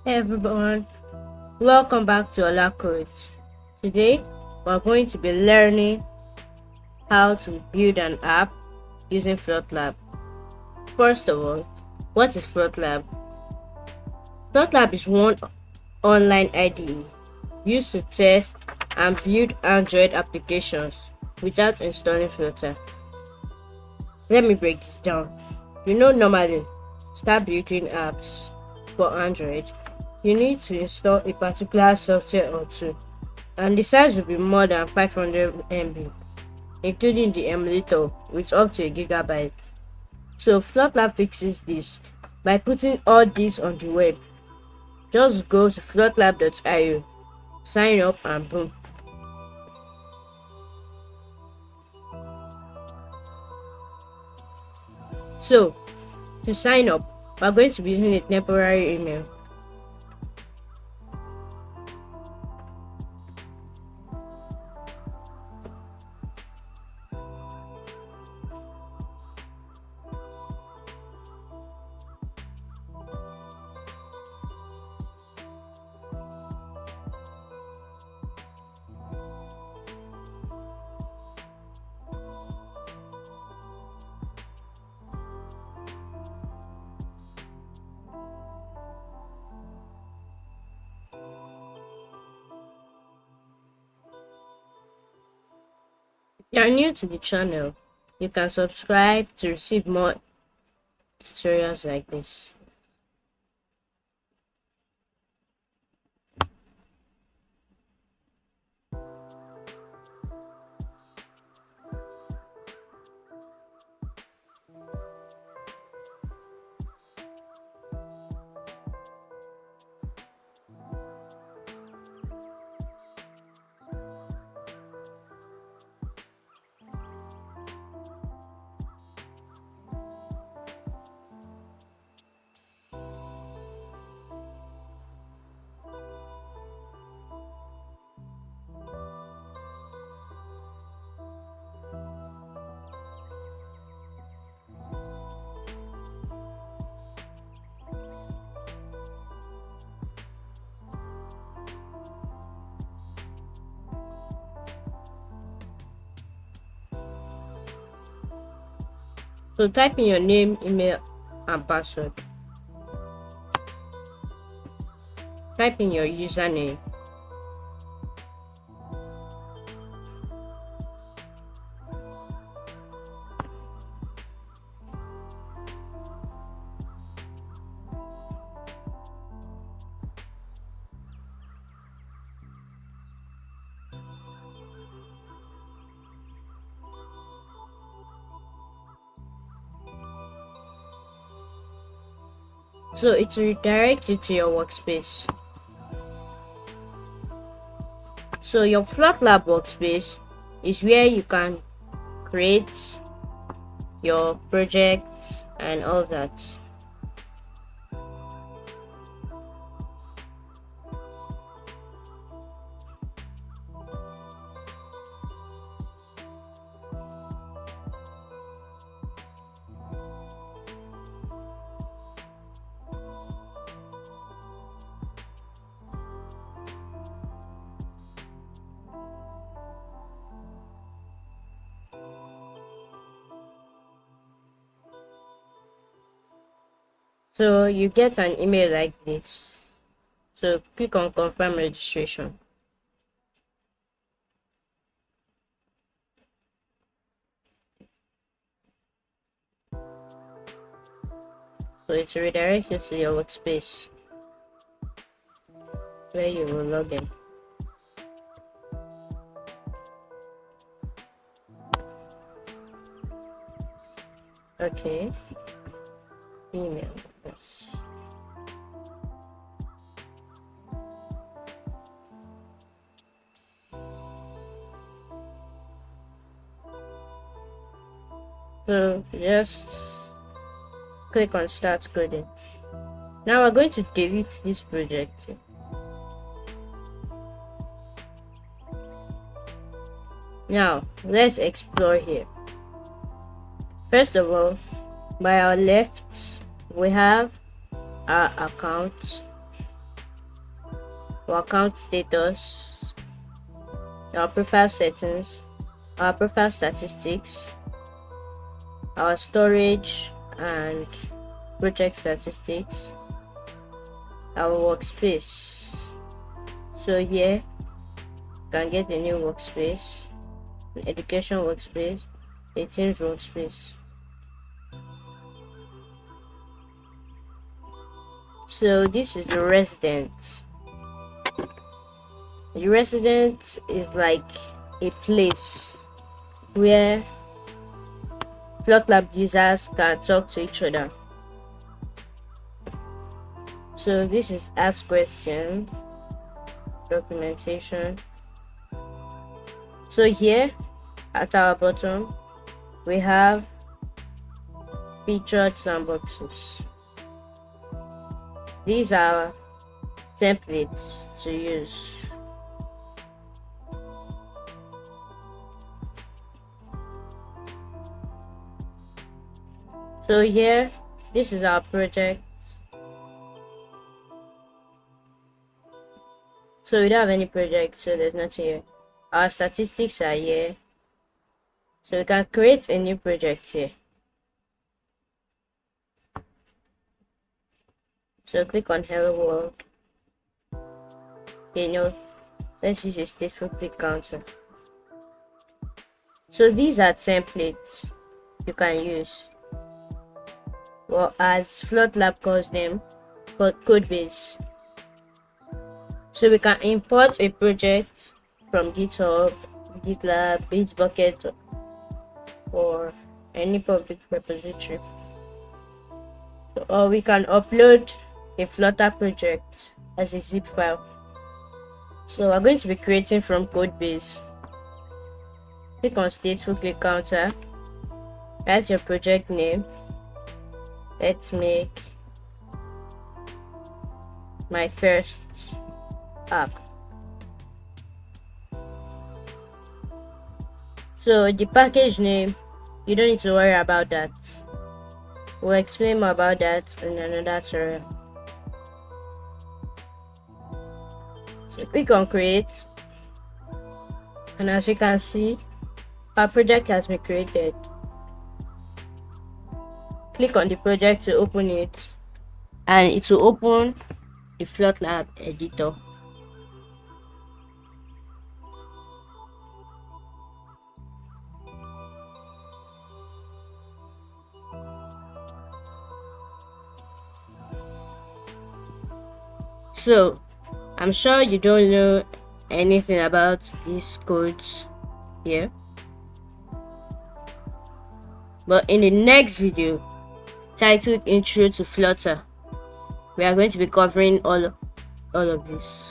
Hey everyone, welcome back to Ola Codes. Today we're going to be learning how to build an app using Flutter. First of all, what is Flutter? Flutter is one online IDE used to test and build Android applications without installing Flutter. Let me break this down. Normally, to start building apps for Android, you need to install a particular software or two, and the size will be more than 500 MB, including the emulator with up to a gigabyte. So Flutter fixes this by putting all this on the web. Just go to flutlab.io, sign up, and boom. So to sign up, we're going to be using a temporary email. If you are new to the channel, you can subscribe to receive more tutorials like this. So type in your name, email, and password. Type in your username. So it will redirect you to your workspace. So your Flutter workspace is where you can create your projects and all that. So you get an email like this. So click on confirm registration. So it will redirect you to your workspace where you will log in. Okay. Email. Yes. So just click on start coding. Now we're going to delete this project. Now let's explore here. First of all, by our left we have our account. our account status, our profile settings, our profile statistics, our storage and project statistics, our workspace. So here you can get a new workspace, an education workspace, a teams workspace. So this is the resident. The resident is like a place where FlotLab users can talk to each other. So this is ask question, documentation. So here at our bottom we have featured sandboxes. These are templates to use. So here, this is our project. So we don't have any project, so there's nothing here. Our statistics are here. So we can create a new project here. So click on Hello World. Okay, no, let's use a stateful click counter. So these are templates you can use. Well, as FlotLab calls them, code base. So we can import a project from GitHub, GitLab, Bitbucket, or any public repository. So, or we can upload a Flutter project as a zip file. So we're going to be creating from codebase. Click on stateful click counter, write your project name. Let's make my first app. So the package name, you don't need to worry about that. We'll explain more about that in another tutorial. So click on create, and as you can see, our project has been created. Click on the project to open it, and it will open the FlotLab editor. So I'm sure you don't know anything about these codes here, but in the next video titled Intro to Flutter, we are going to be covering all of this.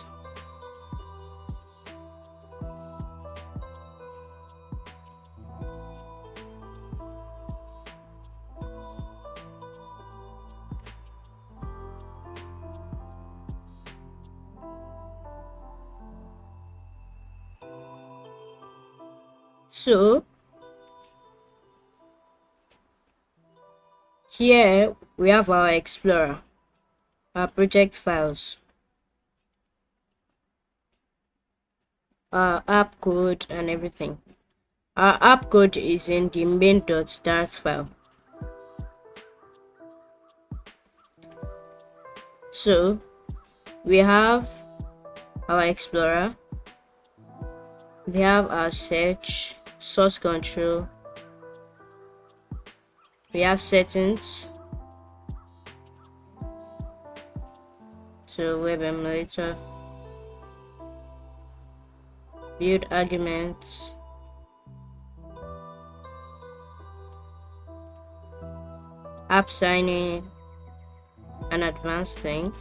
So here we have our Explorer, our project files, our app code and everything. Our app code is in the main.dart file. So we have our Explorer, we have our search, source control, we have settings, so web emulator, build arguments, app signing, an advanced thing,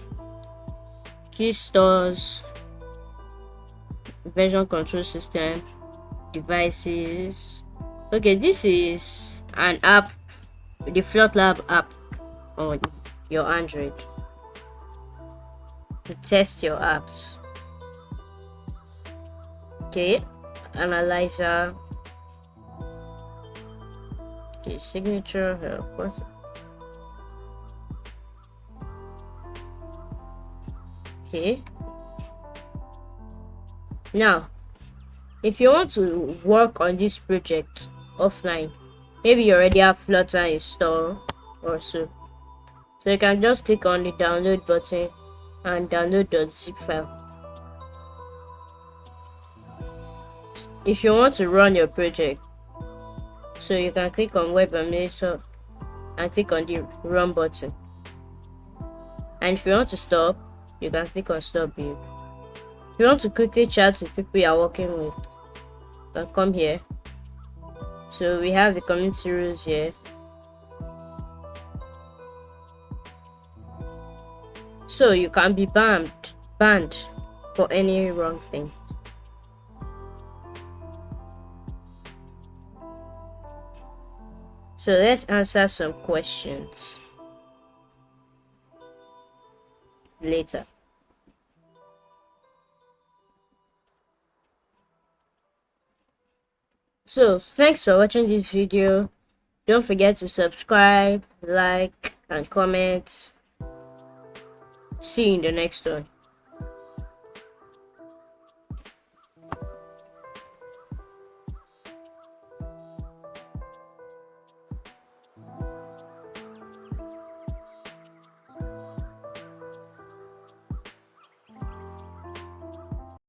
key stores, version control system, devices. Okay, this is an app, the FlotLab app on your Android to test your apps. Okay, analyzer, okay, signature, of course. Okay, Now, if you want to work on this project offline, maybe you already have Flutter installed or so you can just click on the download button and download the zip file. If you want to run your project, so you can click on web emulator and click on the run button. And if you want to stop, you can click on stop build. If you want to quickly chat with people you are working with, you can come here. So we have the community rules here. So you can be banned for any wrong thing. So let's answer some questions later. So thanks for watching this video. Don't forget to subscribe, like, and comment. See you in the next one.